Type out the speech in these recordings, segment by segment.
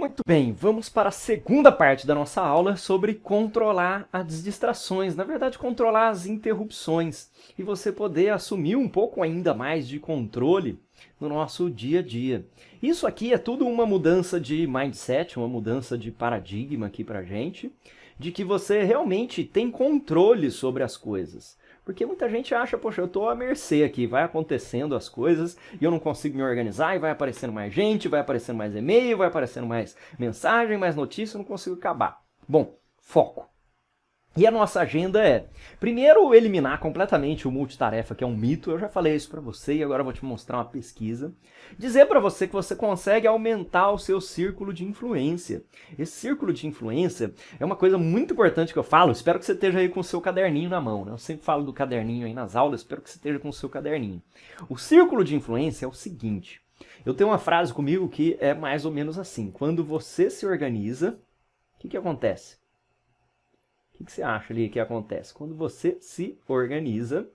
Muito bem, vamos para a segunda parte da nossa aula sobre controlar as distrações, na verdade controlar as interrupções e você poder assumir um pouco ainda mais de controle no nosso dia a dia. Isso aqui é tudo uma mudança de mindset, uma mudança de paradigma aqui pra gente, de que você realmente tem controle sobre as coisas. Porque muita gente acha, poxa, eu tô à mercê aqui, vai acontecendo as coisas e eu não consigo me organizar e vai aparecendo mais gente, vai aparecendo mais e-mail, vai aparecendo mais mensagem, mais notícia, eu não consigo acabar. Bom, foco. E a nossa agenda é, primeiro, eliminar completamente o multitarefa, que é um mito. Eu já falei isso para você e agora eu vou te mostrar uma pesquisa. Dizer para você que você consegue aumentar o seu círculo de influência. Esse círculo de influência é uma coisa muito importante que eu falo. Espero que você esteja aí com o seu caderninho na mão, né? Eu sempre falo do caderninho aí nas aulas, espero que você esteja com o seu caderninho. O círculo de influência é o seguinte. Eu tenho uma frase comigo que é mais ou menos assim. Quando você se organiza, o que acontece? O que você acha ali que acontece? Quando você se organiza,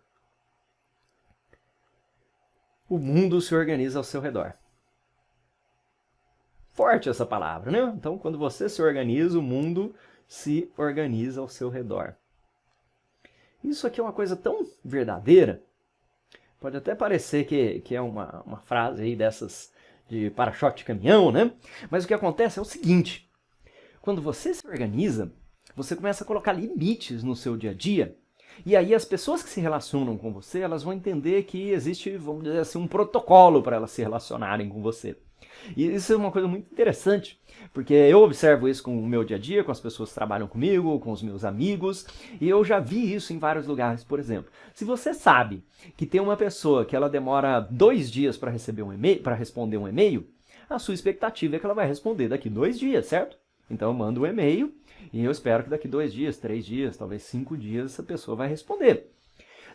o mundo se organiza ao seu redor. Forte essa palavra, né? Então, quando você se organiza, o mundo se organiza ao seu redor. Isso aqui é uma coisa tão verdadeira, pode até parecer que é uma frase aí dessas de para-choque de caminhão, né? Mas o que acontece é o seguinte, quando você se organiza, você começa a colocar limites no seu dia a dia, e aí as pessoas que se relacionam com você, elas vão entender que existe, vamos dizer assim, um protocolo para elas se relacionarem com você. E isso é uma coisa muito interessante, porque eu observo isso com o meu dia a dia, com as pessoas que trabalham comigo, com os meus amigos, e eu já vi isso em vários lugares. Por exemplo, se você sabe que tem uma pessoa que ela demora 2 dias para receber um e-mail, para responder um e-mail, a sua expectativa é que ela vai responder daqui 2 dias, certo? Então eu mando um e-mail e eu espero que daqui 2 dias, 3 dias, talvez 5 dias essa pessoa vai responder.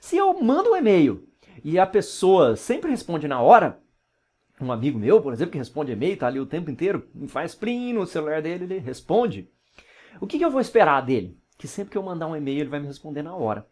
Se eu mando um e-mail e a pessoa sempre responde na hora, um amigo meu, por exemplo, que responde e-mail, tá ali o tempo inteiro, faz plim no celular dele, ele responde. O que eu vou esperar dele? Que sempre que eu mandar um e-mail ele vai me responder na hora.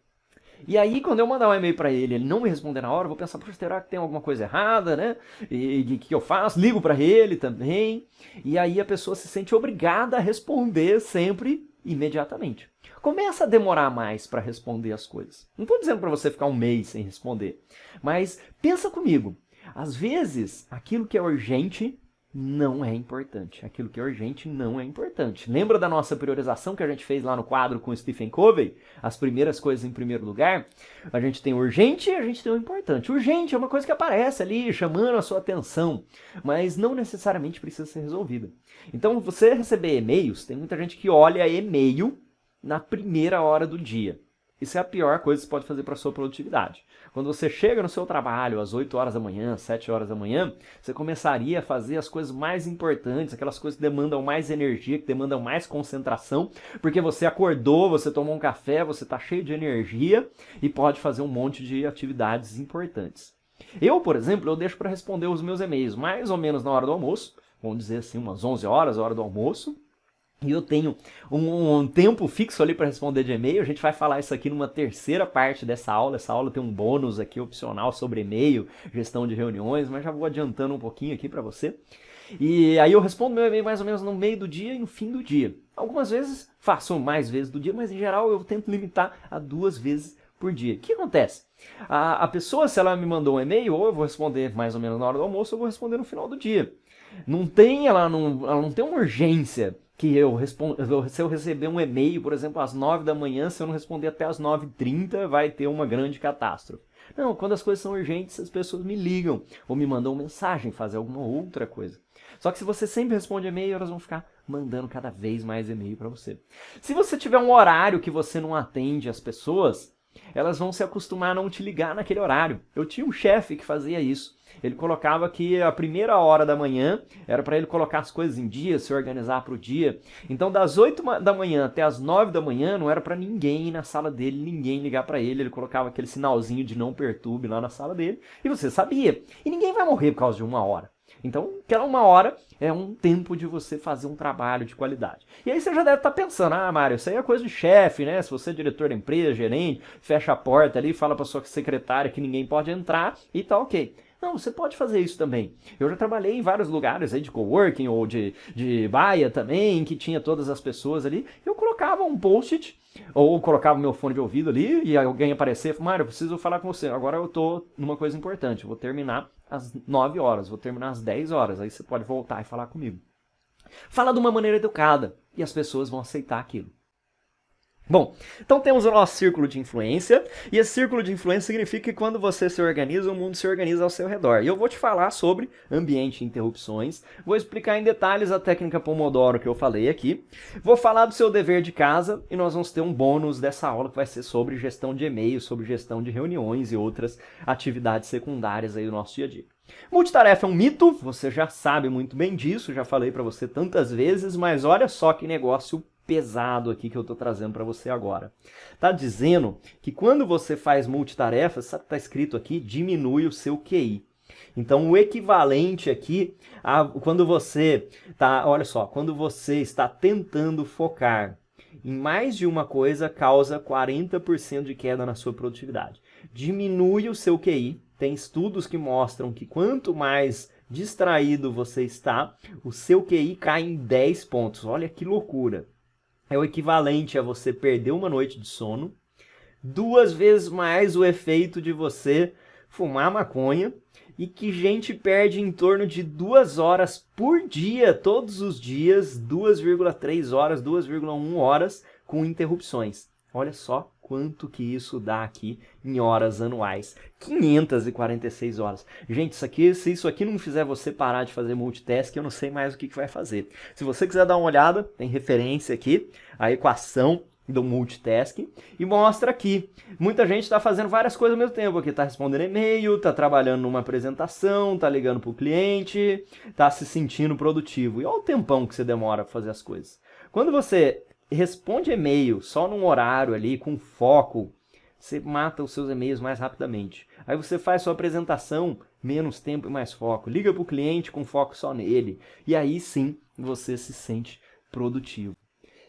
E aí, quando eu mandar um e-mail para ele, ele não me responder na hora, eu vou pensar, poxa, será que tem alguma coisa errada, né? E o que eu faço? Ligo para ele também. E aí a pessoa se sente obrigada a responder sempre imediatamente. Começa a demorar mais para responder as coisas. Não estou dizendo para você ficar um mês sem responder, mas pensa comigo. Às vezes, aquilo que é urgente não é importante. Aquilo que é urgente não é importante. Lembra da nossa priorização que a gente fez lá no quadro com o Stephen Covey? As primeiras coisas em primeiro lugar? A gente tem o urgente e a gente tem o importante. O urgente é uma coisa que aparece ali, chamando a sua atenção, mas não necessariamente precisa ser resolvida. Então, você receber e-mails, tem muita gente que olha e-mail na primeira hora do dia. Isso é a pior coisa que você pode fazer para a sua produtividade. Quando você chega no seu trabalho às 8 horas da manhã, 7 horas da manhã, você começaria a fazer as coisas mais importantes, aquelas coisas que demandam mais energia, que demandam mais concentração, porque você acordou, você tomou um café, você está cheio de energia e pode fazer um monte de atividades importantes. Eu, por exemplo, eu deixo para responder os meus e-mails mais ou menos na hora do almoço, vamos dizer assim, umas 11 horas, a hora do almoço, e eu tenho um tempo fixo ali para responder de e-mail. A gente vai falar isso aqui numa terceira parte dessa aula. Essa aula tem um bônus aqui opcional sobre e-mail, gestão de reuniões, mas já vou adiantando um pouquinho aqui para você. E aí eu respondo meu e-mail mais ou menos no meio do dia e no fim do dia. Algumas vezes faço mais vezes do dia, mas em geral eu tento limitar a 2 vezes por dia. O que acontece? A pessoa, se ela me mandou um e-mail, ou eu vou responder mais ou menos na hora do almoço, ou eu vou responder no final do dia. Ela não tem uma urgência que se eu receber um e-mail, por exemplo, às 9 da manhã, se eu não responder até às 9h30, vai ter uma grande catástrofe. Não, quando as coisas são urgentes, as pessoas me ligam ou me mandam mensagem, fazem alguma outra coisa. Só que se você sempre responde e-mail, elas vão ficar mandando cada vez mais e-mail para você. Se você tiver um horário que você não atende as pessoas, elas vão se acostumar a não te ligar naquele horário. Eu tinha um chefe que fazia isso. Ele colocava que a primeira hora da manhã era para ele colocar as coisas em dia, se organizar para o dia. Então, das 8 da manhã até as 9 da manhã, não era para ninguém ir na sala dele, ninguém ligar para ele. Ele colocava aquele sinalzinho de não perturbe lá na sala dele. E você sabia. E ninguém vai morrer por causa de 1 hora. Então, aquela 1 hora é um tempo de você fazer um trabalho de qualidade. E aí você já deve estar pensando, Mário, isso aí é coisa de chefe, né? Se você é diretor da empresa, gerente, fecha a porta ali, fala para sua secretária que ninguém pode entrar e tá ok. Não, você pode fazer isso também. Eu já trabalhei em vários lugares aí de coworking ou de baia também, que tinha todas as pessoas ali. Eu colocava um post-it ou colocava meu fone de ouvido ali e alguém aparecia e falava, Mário, eu preciso falar com você. Agora eu tô numa coisa importante, eu vou terminar às 9 horas, vou terminar às 10 horas. Aí você pode voltar e falar comigo. Fala de uma maneira educada e as pessoas vão aceitar aquilo. Bom, então temos o nosso círculo de influência, e esse círculo de influência significa que quando você se organiza, o mundo se organiza ao seu redor. E eu vou te falar sobre ambiente de interrupções, vou explicar em detalhes a técnica Pomodoro que eu falei aqui, vou falar do seu dever de casa, e nós vamos ter um bônus dessa aula que vai ser sobre gestão de e-mail, sobre gestão de reuniões e outras atividades secundárias aí do nosso dia a dia. Multitarefa é um mito, você já sabe muito bem disso, já falei para você tantas vezes, mas olha só que negócio pesado aqui que eu estou trazendo para você agora. Tá dizendo que quando você faz multitarefa, sabe o que está escrito aqui? Diminui o seu QI. Então o equivalente aqui a quando você tá, olha só, quando você está tentando focar em mais de uma coisa, causa 40% de queda na sua produtividade. Diminui o seu QI. Tem estudos que mostram que quanto mais distraído você está, o seu QI cai em 10 pontos. Olha que loucura. É o equivalente a você perder uma noite de sono, 2 vezes mais o efeito de você fumar maconha, e que gente perde em torno de 2 horas por dia, todos os dias, 2,3 horas, 2,1 horas com interrupções. Olha só quanto que isso dá aqui em horas anuais. 546 horas. Gente, se isso aqui não fizer você parar de fazer multitasking, eu não sei mais o que vai fazer. Se você quiser dar uma olhada, tem referência aqui, a equação do multitasking, e mostra aqui. Muita gente está fazendo várias coisas ao mesmo tempo, aqui está respondendo e-mail, está trabalhando numa apresentação, está ligando para o cliente, está se sentindo produtivo. E olha o tempão que você demora para fazer as coisas. Quando você responde e-mail só num horário ali, com foco, você mata os seus e-mails mais rapidamente. Aí você faz sua apresentação, menos tempo e mais foco. Liga para o cliente com foco só nele. E aí sim, você se sente produtivo.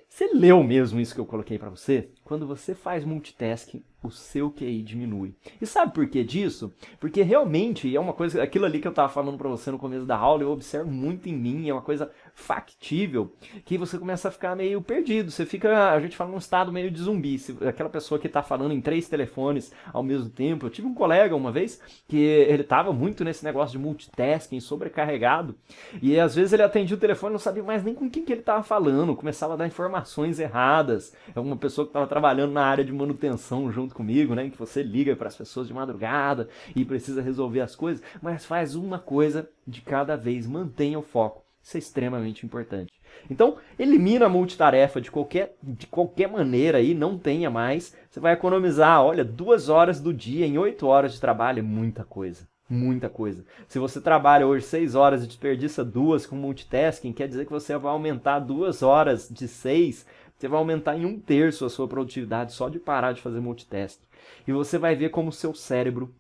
Você leu mesmo isso que eu coloquei para você? Quando você faz multitasking, o seu QI diminui. E sabe por que disso? Porque realmente é uma coisa, aquilo ali que eu estava falando para você no começo da aula, eu observo muito em mim, é uma coisa factível, que você começa a ficar meio perdido, você fica, a gente fala num estado meio de zumbi, aquela pessoa que está falando em 3 telefones ao mesmo tempo. Eu tive um colega uma vez que ele estava muito nesse negócio de multitasking, sobrecarregado, e às vezes ele atendia o telefone e não sabia mais nem com quem que ele estava falando, começava a dar informações erradas. É uma pessoa que estava trabalhando na área de manutenção junto comigo, né, em que você liga para as pessoas de madrugada e precisa resolver as coisas, mas faz uma coisa de cada vez, mantenha o foco. Isso é extremamente importante. Então, elimina a multitarefa de qualquer maneira aí, não tenha mais. Você vai economizar, olha, 2 horas do dia em 8 horas de trabalho, é muita coisa. Muita coisa. Se você trabalha hoje 6 horas e desperdiça 2 com multitasking, quer dizer que você vai aumentar 2 horas de 6, você vai aumentar em 1/3 a sua produtividade só de parar de fazer multitasking. E você vai ver como o seu cérebro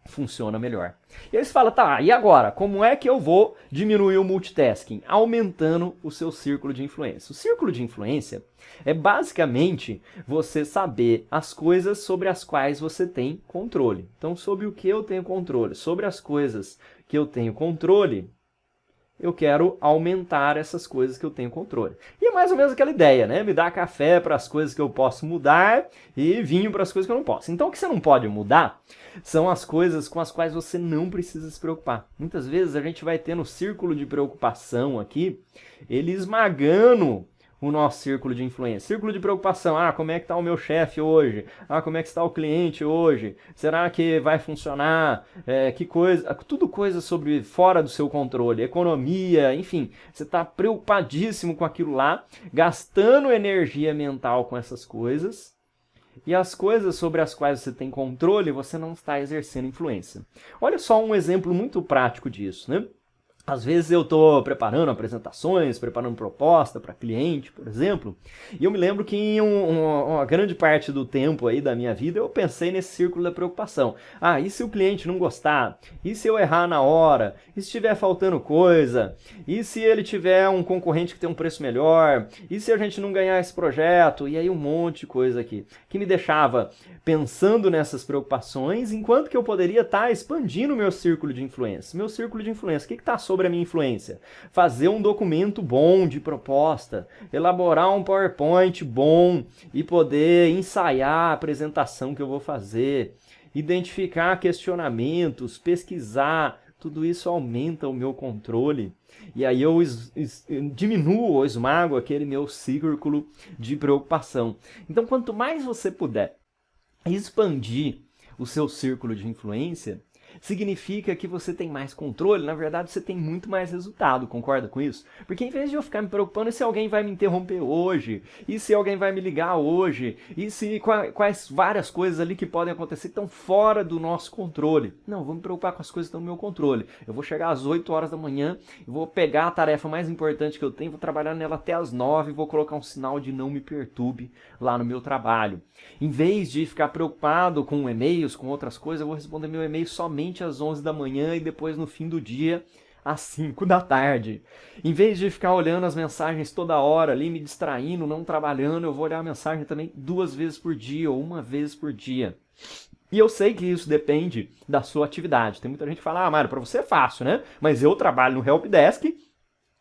funciona melhor. E aí você fala, tá, e agora? Como é que eu vou diminuir o multitasking? Aumentando o seu círculo de influência. O círculo de influência é basicamente você saber as coisas sobre as quais você tem controle. Então, sobre o que eu tenho controle? Sobre as coisas que eu tenho controle, eu quero aumentar essas coisas que eu tenho controle. E é mais ou menos aquela ideia, né? Me dá café para as coisas que eu posso mudar e vinho para as coisas que eu não posso. Então, o que você não pode mudar são as coisas com as quais você não precisa se preocupar. Muitas vezes a gente vai ter no círculo de preocupação aqui, ele esmagando o nosso círculo de influência. Círculo de preocupação, como é que está o meu chefe hoje? Como é que está o cliente hoje? Será que vai funcionar? Que coisa? Tudo coisa sobre fora do seu controle, economia, enfim. Você está preocupadíssimo com aquilo lá, gastando energia mental com essas coisas. E as coisas sobre as quais você tem controle, você não está exercendo influência. Olha só um exemplo muito prático disso, né? Às vezes eu estou preparando apresentações, preparando proposta para cliente, por exemplo, e eu me lembro que em uma grande parte do tempo aí da minha vida eu pensei nesse círculo da preocupação. Ah, e se o cliente não gostar? E se eu errar na hora? E se estiver faltando coisa? E se ele tiver um concorrente que tem um preço melhor? E se a gente não ganhar esse projeto? E aí um monte de coisa aqui, que me deixava pensando nessas preocupações, enquanto que eu poderia estar expandindo o meu círculo de influência. Meu círculo de influência, o que está sobre a minha influência? Fazer um documento bom de proposta, elaborar um PowerPoint bom e poder ensaiar a apresentação que eu vou fazer, identificar questionamentos, pesquisar, tudo isso aumenta o meu controle. E aí eu diminuo ou esmago aquele meu círculo de preocupação. Então, quanto mais você puder expandir o seu círculo de influência, significa que você tem mais controle, na verdade você tem muito mais resultado, concorda com isso? Porque em vez de eu ficar me preocupando se alguém vai me interromper hoje, e se alguém vai me ligar hoje, e se quais várias coisas ali que podem acontecer que estão fora do nosso controle. Não, vou me preocupar com as coisas que estão no meu controle. Eu vou chegar às 8 horas da manhã, vou pegar a tarefa mais importante que eu tenho, vou trabalhar nela até às 9 e vou colocar um sinal de não me perturbe lá no meu trabalho. Em vez de ficar preocupado com e-mails, com outras coisas, eu vou responder meu e-mail somente às 11 da manhã e depois no fim do dia às 5 da tarde. Em vez de ficar olhando as mensagens toda hora ali, me distraindo, não trabalhando, eu vou olhar a mensagem também 2 vezes por dia ou 1 vez por dia. E eu sei que isso depende da sua atividade. Tem muita gente que fala, ah, Mário, para você é fácil, né? Mas eu trabalho no Helpdesk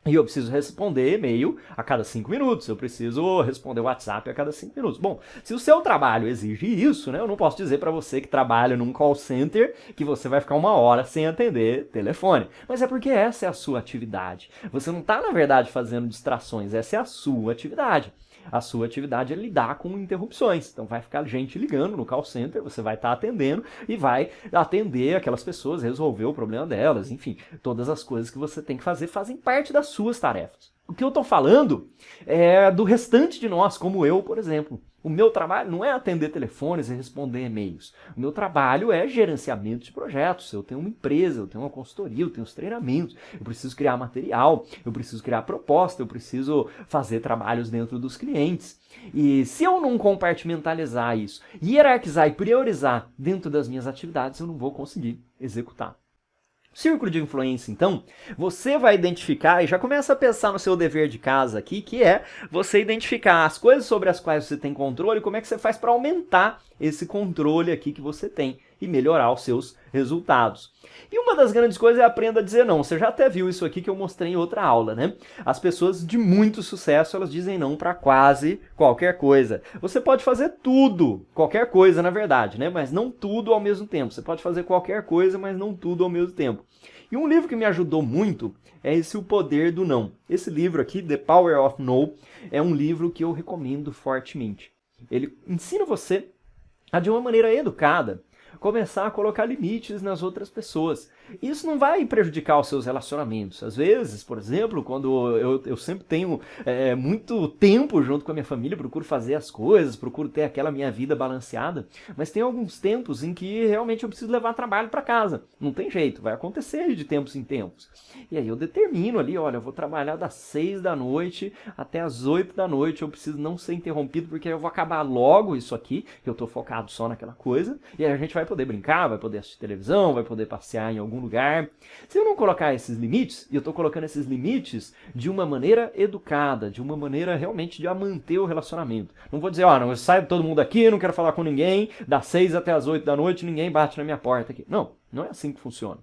e eu preciso responder e-mail a cada 5 minutos, eu preciso responder WhatsApp a cada 5 minutos. Bom, se o seu trabalho exige isso, né, eu não posso dizer para você que trabalha num call center que você vai ficar 1 hora sem atender telefone. Mas é porque essa é a sua atividade. Você não está, na verdade, fazendo distrações, essa é a sua atividade. A sua atividade é lidar com interrupções. Então vai ficar gente ligando no call center, você vai estar atendendo e vai atender aquelas pessoas, resolver o problema delas, enfim, todas as coisas que você tem que fazer fazem parte das suas tarefas. O que eu estou falando é do restante de nós, como eu, por exemplo. O meu trabalho não é atender telefones e responder e-mails. O meu trabalho é gerenciamento de projetos. Eu tenho uma empresa, eu tenho uma consultoria, eu tenho os treinamentos, eu preciso criar material, eu preciso criar proposta, eu preciso fazer trabalhos dentro dos clientes. E se eu não compartimentalizar isso, hierarquizar e priorizar dentro das minhas atividades, eu não vou conseguir executar. Círculo de influência, então, você vai identificar e já começa a pensar no seu dever de casa aqui, que é você identificar as coisas sobre as quais você tem controle e como é que você faz para aumentar esse controle aqui que você tem e melhorar os seus resultados. E uma das grandes coisas é aprenda a dizer não. Você já até viu isso aqui que eu mostrei em outra aula, né? As pessoas de muito sucesso, elas dizem não para quase qualquer coisa. Você pode fazer tudo, qualquer coisa na verdade, né? Mas não tudo ao mesmo tempo. Você pode fazer qualquer coisa, mas não tudo ao mesmo tempo. E um livro que me ajudou muito é esse O Poder do Não. Esse livro aqui, The Power of No, é um livro que eu recomendo fortemente. Ele ensina você a, de uma maneira educada, começar a colocar limites nas outras pessoas. Isso não vai prejudicar os seus relacionamentos. Às vezes, por exemplo, quando eu sempre tenho muito tempo junto com a minha família, procuro fazer as coisas, procuro ter aquela minha vida balanceada, mas tem alguns tempos em que realmente eu preciso levar trabalho para casa. Não tem jeito, vai acontecer de tempos em tempos. E aí eu determino ali, olha, eu vou trabalhar das 6 da noite até as 8 da noite, eu preciso não ser interrompido, porque eu vou acabar logo isso aqui, que eu estou focado só naquela coisa, e aí a gente vai poder brincar, vai poder assistir televisão, vai poder passear em algum lugar. Se eu não colocar esses limites, e eu estou colocando esses limites de uma maneira educada, de uma maneira realmente de manter o relacionamento. Não vou dizer, ó, não, eu saio todo mundo aqui, não quero falar com ninguém, das 6 até as 8 da noite, ninguém bate na minha porta aqui. Não, não é assim que funciona.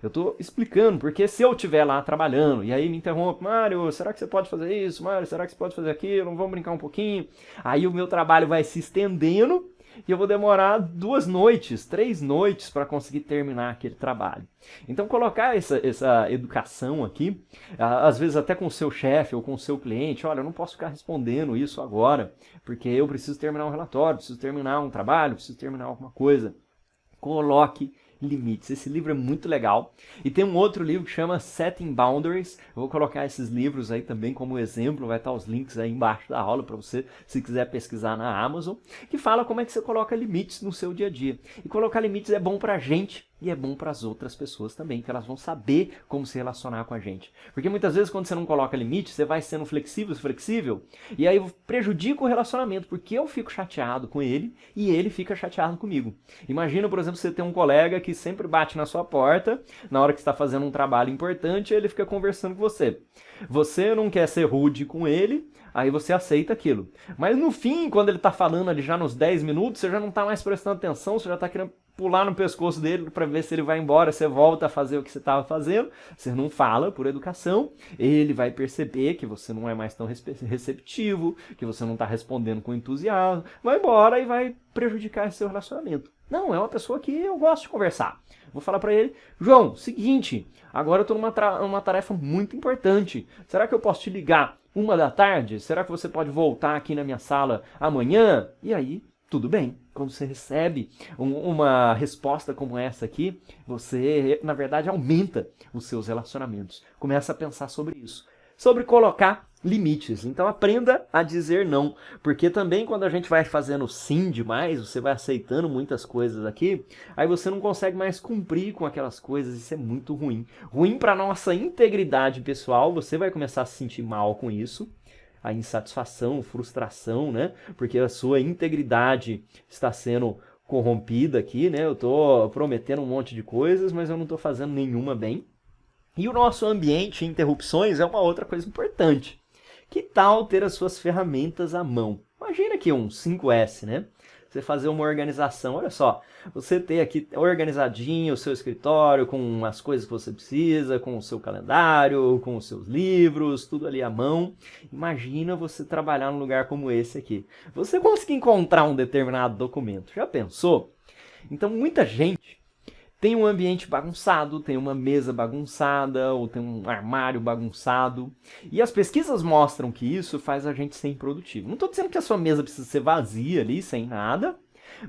Eu estou explicando, porque se eu estiver lá trabalhando e aí me interrompe, Mário, será que você pode fazer isso? Mário, será que você pode fazer aquilo? Vamos brincar um pouquinho? Aí o meu trabalho vai se estendendo e eu vou demorar 2 noites, 3 noites para conseguir terminar aquele trabalho. Então colocar essa educação aqui, às vezes até com o seu chefe ou com o seu cliente, olha, eu não posso ficar respondendo isso agora, porque eu preciso terminar um relatório, preciso terminar um trabalho, preciso terminar alguma coisa. Coloque limites. Esse livro é muito legal. E tem um outro livro que chama Setting Boundaries. Eu vou colocar esses livros aí também como exemplo. Vai estar os links aí embaixo da aula para você, se quiser pesquisar na Amazon. Que fala como é que você coloca limites no seu dia a dia. E colocar limites é bom pra gente. E é bom para as outras pessoas também, que elas vão saber como se relacionar com a gente. Porque muitas vezes quando você não coloca limite, você vai sendo flexível, e aí prejudica o relacionamento, porque eu fico chateado com ele e ele fica chateado comigo. Imagina, por exemplo, você ter um colega que sempre bate na sua porta, na hora que está fazendo um trabalho importante, ele fica conversando com você. Você não quer ser rude com ele, aí você aceita aquilo. Mas no fim, quando ele está falando ali já nos 10 minutos, você já não está mais prestando atenção, você já está querendo pular no pescoço dele para ver se ele vai embora, você volta a fazer o que você estava fazendo, você não fala por educação, ele vai perceber que você não é mais tão receptivo, que você não está respondendo com entusiasmo, vai embora e vai prejudicar esse seu relacionamento. Não, é uma pessoa que eu gosto de conversar. Vou falar para ele, João, seguinte, agora eu estou numa tarefa muito importante, será que eu posso te ligar 1 da tarde? Será que você pode voltar aqui na minha sala amanhã? E aí, tudo bem. Quando você recebe uma resposta como essa aqui, você, na verdade, aumenta os seus relacionamentos. Começa a pensar sobre isso. Sobre colocar limites. Então aprenda a dizer não. Porque também quando a gente vai fazendo sim demais, você vai aceitando muitas coisas aqui, aí você não consegue mais cumprir com aquelas coisas. Isso é muito ruim. Ruim para nossa integridade pessoal. Você vai começar a se sentir mal com isso. A insatisfação, frustração, né? Porque a sua integridade está sendo corrompida aqui, né? Eu estou prometendo um monte de coisas, mas eu não estou fazendo nenhuma bem. E o nosso ambiente de interrupções é uma outra coisa importante. Que tal ter as suas ferramentas à mão? Imagina aqui um 5S, né? Você fazer uma organização, olha só, você ter aqui organizadinho o seu escritório com as coisas que você precisa, com o seu calendário, com os seus livros, tudo ali à mão. Imagina você trabalhar num lugar como esse aqui. Você conseguir encontrar um determinado documento, já pensou? Então muita gente tem um ambiente bagunçado, tem uma mesa bagunçada, ou tem um armário bagunçado. E as pesquisas mostram que isso faz a gente ser improdutivo. Não estou dizendo que a sua mesa precisa ser vazia ali, sem nada,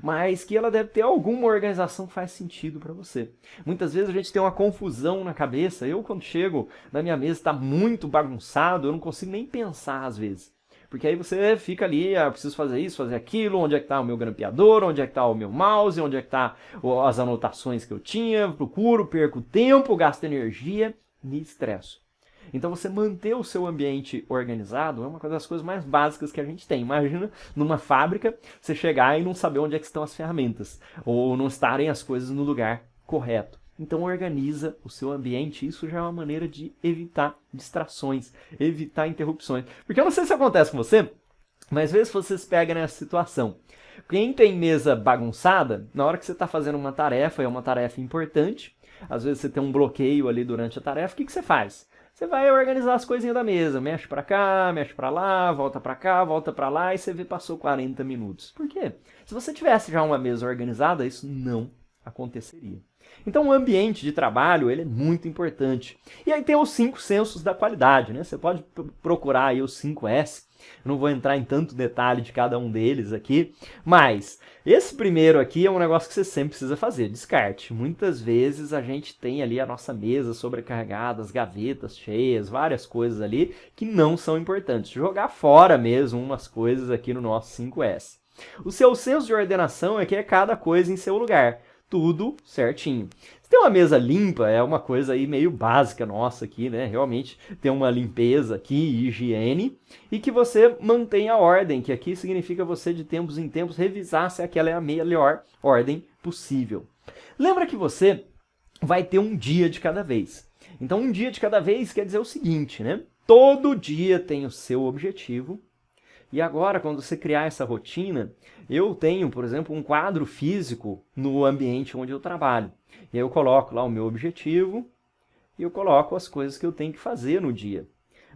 mas que ela deve ter alguma organização que faz sentido para você. Muitas vezes a gente tem uma confusão na cabeça. Eu, quando chego na minha mesa, está muito bagunçado, eu não consigo nem pensar às vezes. Porque aí você fica ali, eu preciso fazer isso, fazer aquilo, onde é que está o meu grampeador, onde é que está o meu mouse, onde é que está as anotações que eu tinha, procuro, perco tempo, gasto energia, me estresso. Então você manter o seu ambiente organizado é uma das coisas mais básicas que a gente tem. Imagina numa fábrica você chegar e não saber onde é que estão as ferramentas, ou não estarem as coisas no lugar correto. Então organiza o seu ambiente, isso já é uma maneira de evitar distrações, evitar interrupções. Porque eu não sei se acontece com você, mas às vezes você se pega nessa situação. Quem tem mesa bagunçada, na hora que você está fazendo uma tarefa, é uma tarefa importante, às vezes você tem um bloqueio ali durante a tarefa, o que você faz? Você vai organizar as coisinhas da mesa, mexe para cá, mexe para lá, volta para cá, volta para lá, e você vê passou 40 minutos. Por quê? Se você tivesse já uma mesa organizada, isso não aconteceria. Então o ambiente de trabalho ele é muito importante. E aí tem os 5 sensos da qualidade, né? Você pode procurar aí os 5S. Eu não vou entrar em tanto detalhe de cada um deles aqui, mas esse primeiro aqui é um negócio que você sempre precisa fazer, descarte. Muitas vezes a gente tem ali a nossa mesa sobrecarregada, as gavetas cheias, várias coisas ali que não são importantes. Jogar fora mesmo umas coisas aqui no nosso 5S. O seu senso de ordenação é que é cada coisa em seu lugar. Tudo certinho. Se tem uma mesa limpa, é uma coisa aí meio básica nossa aqui, né? Realmente ter uma limpeza aqui, higiene, e que você mantenha a ordem, que aqui significa você de tempos em tempos revisar se aquela é a melhor ordem possível. Lembra que você vai ter um dia de cada vez. Então um dia de cada vez quer dizer o seguinte, né? Todo dia tem o seu objetivo. E agora, quando você criar essa rotina, eu tenho, por exemplo, um quadro físico no ambiente onde eu trabalho. E aí eu coloco lá o meu objetivo e eu coloco as coisas que eu tenho que fazer no dia.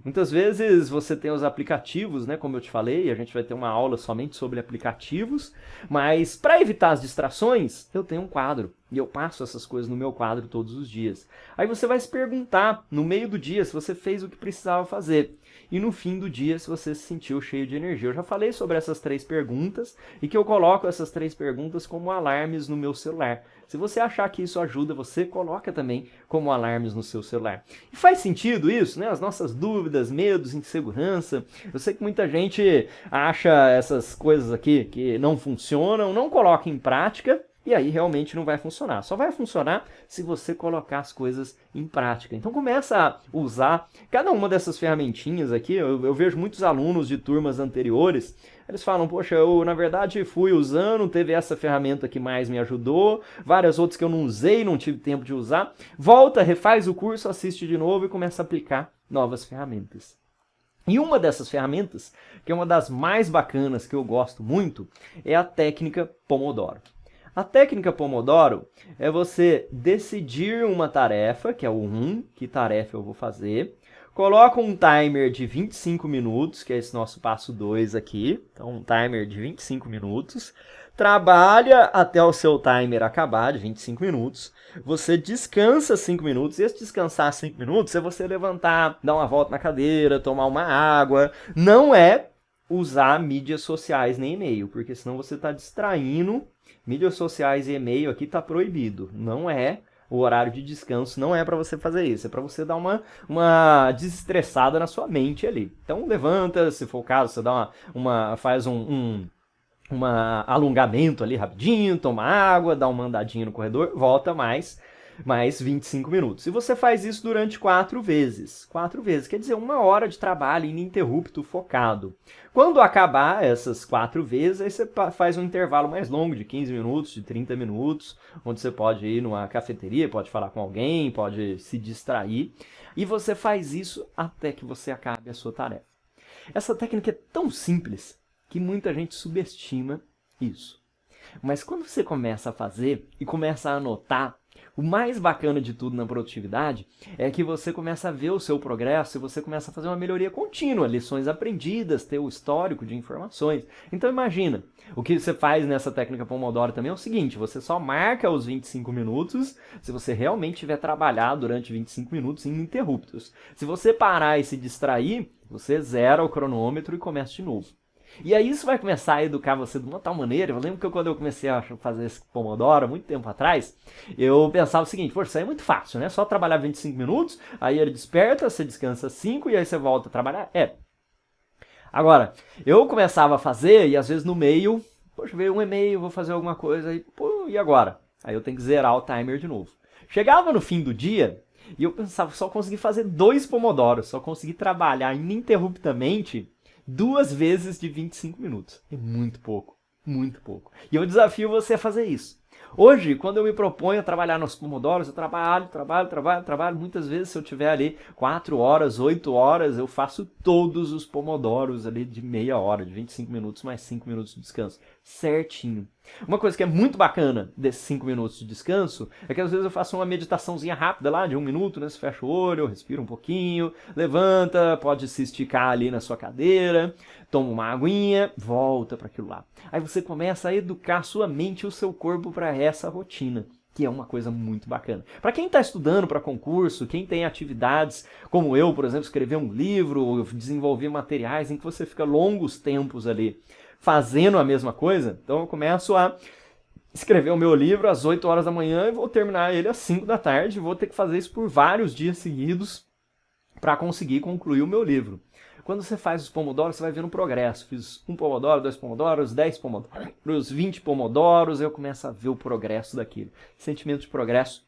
Muitas vezes você tem os aplicativos, né? Como eu te falei, a gente vai ter uma aula somente sobre aplicativos, mas para evitar as distrações, eu tenho um quadro e eu passo essas coisas no meu quadro todos os dias. Aí você vai se perguntar no meio do dia se você fez o que precisava fazer. E no fim do dia, se você se sentiu cheio de energia. Eu já falei sobre essas 3 perguntas e que eu coloco essas 3 perguntas como alarmes no meu celular. Se você achar que isso ajuda, você coloca também como alarmes no seu celular. E faz sentido isso, né? As nossas dúvidas, medos, insegurança. Eu sei que muita gente acha essas coisas aqui que não funcionam, não coloca em prática, E aí realmente não vai funcionar. Só vai funcionar se você colocar as coisas em prática. Então começa a usar cada uma dessas ferramentinhas aqui. Eu vejo muitos alunos de turmas anteriores, eles falam, poxa, eu na verdade fui usando, teve essa ferramenta que mais me ajudou, várias outras que eu não usei, não tive tempo de usar. Volta, refaz o curso, assiste de novo e começa a aplicar novas ferramentas. E uma dessas ferramentas, que é uma das mais bacanas que eu gosto muito, é a técnica Pomodoro. A técnica Pomodoro é você decidir uma tarefa, que é o 1, que tarefa eu vou fazer, coloca um timer de 25 minutos, que é esse nosso passo 2 aqui, então um timer de 25 minutos, trabalha até o seu timer acabar de 25 minutos, você descansa 5 minutos, e esse descansar 5 minutos é você levantar, dar uma volta na cadeira, tomar uma água, não é usar mídias sociais nem e-mail, porque senão você está distraindo. Mídias sociais e e-mail aqui está proibido, não é o horário de descanso, não é para você fazer isso, é para você dar uma desestressada na sua mente ali. Então levanta, se for o caso, você dá faz um alongamento ali rapidinho, toma água, dá uma andadinha no corredor, volta mais 25 minutos. E você faz isso durante 4 vezes. 4 vezes, quer dizer, 1 hora de trabalho ininterrupto, focado. Quando acabar essas 4 vezes, aí você faz um intervalo mais longo, de 15 minutos, de 30 minutos, onde você pode ir numa cafeteria, pode falar com alguém, pode se distrair. E você faz isso até que você acabe a sua tarefa. Essa técnica é tão simples que muita gente subestima isso. Mas quando você começa a fazer e começa a anotar, o mais bacana de tudo na produtividade é que você começa a ver o seu progresso e você começa a fazer uma melhoria contínua, lições aprendidas, ter o histórico de informações. Então imagina, o que você faz nessa técnica Pomodoro também é o seguinte, você só marca os 25 minutos se você realmente tiver trabalhado durante 25 minutos ininterruptos. Se você parar e se distrair, você zera o cronômetro e começa de novo. E aí isso vai começar a educar você de uma tal maneira. Eu lembro que quando eu comecei a fazer esse Pomodoro, muito tempo atrás, eu pensava o seguinte, poxa, isso aí é muito fácil, né? Só trabalhar 25 minutos, aí ele desperta, você descansa 5 e aí você volta a trabalhar. Agora, eu começava a fazer e às vezes no meio, poxa, veio um e-mail, vou fazer alguma coisa, aí, pô, e agora? Aí eu tenho que zerar o timer de novo. Chegava no fim do dia e eu pensava, só consegui fazer 2 Pomodoros, só consegui trabalhar ininterruptamente 2 vezes de 25 minutos. É muito pouco, muito pouco. E eu desafio você a fazer isso. Hoje, quando eu me proponho a trabalhar nos Pomodoros, eu trabalho. Muitas vezes, se eu tiver ali 4 horas, 8 horas, eu faço todos os Pomodoros ali de meia hora, de 25 minutos, mais 5 minutos de descanso. Certinho. Uma coisa que é muito bacana desses 5 minutos de descanso é que às vezes eu faço uma meditaçãozinha rápida lá, de 1 minuto, né? Você fecha o olho, respira um pouquinho, levanta, pode se esticar ali na sua cadeira, toma uma aguinha, volta para aquilo lá. Aí você começa a educar sua mente e o seu corpo para essa rotina, que é uma coisa muito bacana. Para quem está estudando para concurso, quem tem atividades como eu, por exemplo, escrever um livro, desenvolver materiais em que você fica longos tempos ali fazendo a mesma coisa, então eu começo a escrever o meu livro às 8 horas da manhã e vou terminar ele às 5 da tarde, vou ter que fazer isso por vários dias seguidos para conseguir concluir o meu livro. Quando você faz os pomodoros, você vai vendo o progresso. Fiz 1 pomodoro, 2 pomodoros, 10 pomodoros, 20 pomodoros, eu começo a ver o progresso daquilo. Sentimento de progresso,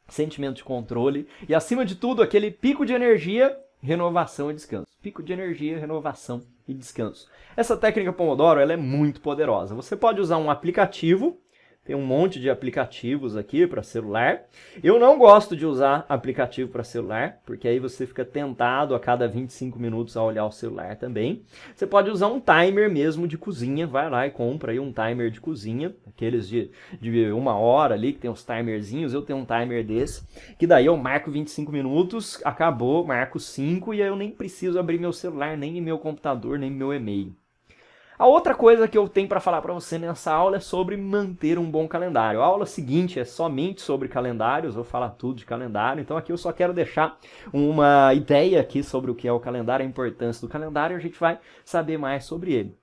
sentimento de controle e, acima de tudo, aquele pico de energia, renovação e descanso. Pico de energia, renovação e descanso. Essa técnica Pomodoro ela é muito poderosa. Você pode usar um aplicativo, tem um monte de aplicativos aqui para celular. Eu não gosto de usar aplicativo para celular, porque aí você fica tentado a cada 25 minutos a olhar o celular também. Você pode usar um timer mesmo de cozinha, vai lá e compra aí um timer de cozinha, aqueles de 1 hora ali, que tem uns timerzinhos, eu tenho um timer desse, que daí eu marco 25 minutos, acabou, marco 5 e aí eu nem preciso abrir meu celular, nem meu computador, nem meu e-mail. A outra coisa que eu tenho para falar para você nessa aula é sobre manter um bom calendário. A aula seguinte é somente sobre calendários, vou falar tudo de calendário, então aqui eu só quero deixar uma ideia aqui sobre o que é o calendário, a importância do calendário, e a gente vai saber mais sobre ele.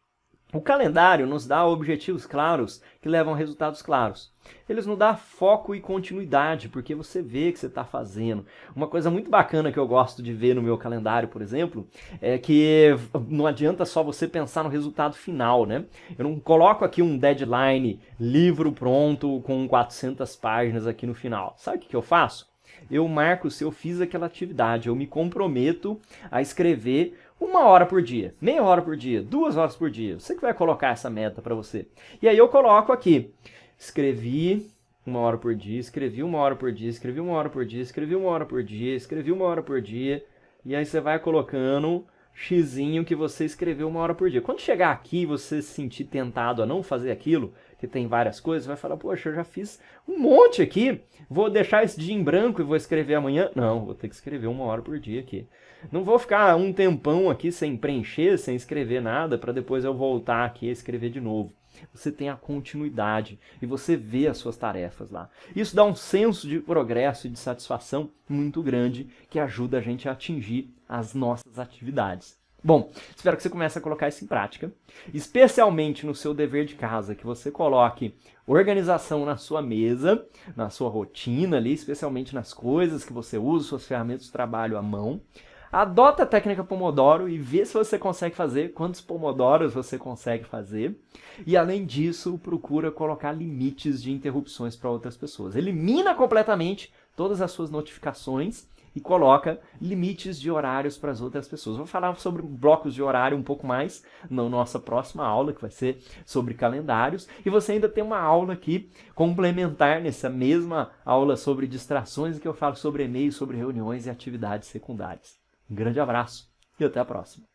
O calendário nos dá objetivos claros que levam a resultados claros. Eles nos dão foco e continuidade, porque você vê que você está fazendo. Uma coisa muito bacana que eu gosto de ver no meu calendário, por exemplo, é que não adianta só você pensar no resultado final, né? Eu não coloco aqui um deadline, livro pronto com 400 páginas aqui no final. Sabe o que eu faço? Eu marco se eu fiz aquela atividade, eu me comprometo a escrever 1 hora por dia, meia hora por dia, 2 horas por dia. Você que vai colocar essa meta para você. E aí eu coloco aqui, escrevi 1 hora por dia, escrevi 1 hora por dia, escrevi 1 hora por dia, escrevi 1 hora por dia, escrevi 1 hora por dia. E aí você vai colocando xizinho que você escreveu 1 hora por dia. Quando chegar aqui e você se sentir tentado a não fazer aquilo, que tem várias coisas, vai falar, poxa, eu já fiz um monte aqui, vou deixar esse dia em branco e vou escrever amanhã? Não, vou ter que escrever 1 hora por dia aqui. Não vou ficar um tempão aqui sem preencher, sem escrever nada, para depois eu voltar aqui a escrever de novo. Você tem a continuidade e você vê as suas tarefas lá. Isso dá um senso de progresso e de satisfação muito grande que ajuda a gente a atingir as nossas atividades. Bom, espero que você comece a colocar isso em prática, especialmente no seu dever de casa, que você coloque organização na sua mesa, na sua rotina ali, especialmente nas coisas que você usa, suas ferramentas de trabalho à mão. Adota a técnica Pomodoro e vê se você consegue fazer, quantos Pomodoros você consegue fazer. E além disso, procura colocar limites de interrupções para outras pessoas. Elimina completamente todas as suas notificações e coloca limites de horários para as outras pessoas. Vou falar sobre blocos de horário um pouco mais na nossa próxima aula, que vai ser sobre calendários. E você ainda tem uma aula aqui complementar nessa mesma aula sobre distrações, em que eu falo sobre e-mails, sobre reuniões e atividades secundárias. Um grande abraço e até a próxima.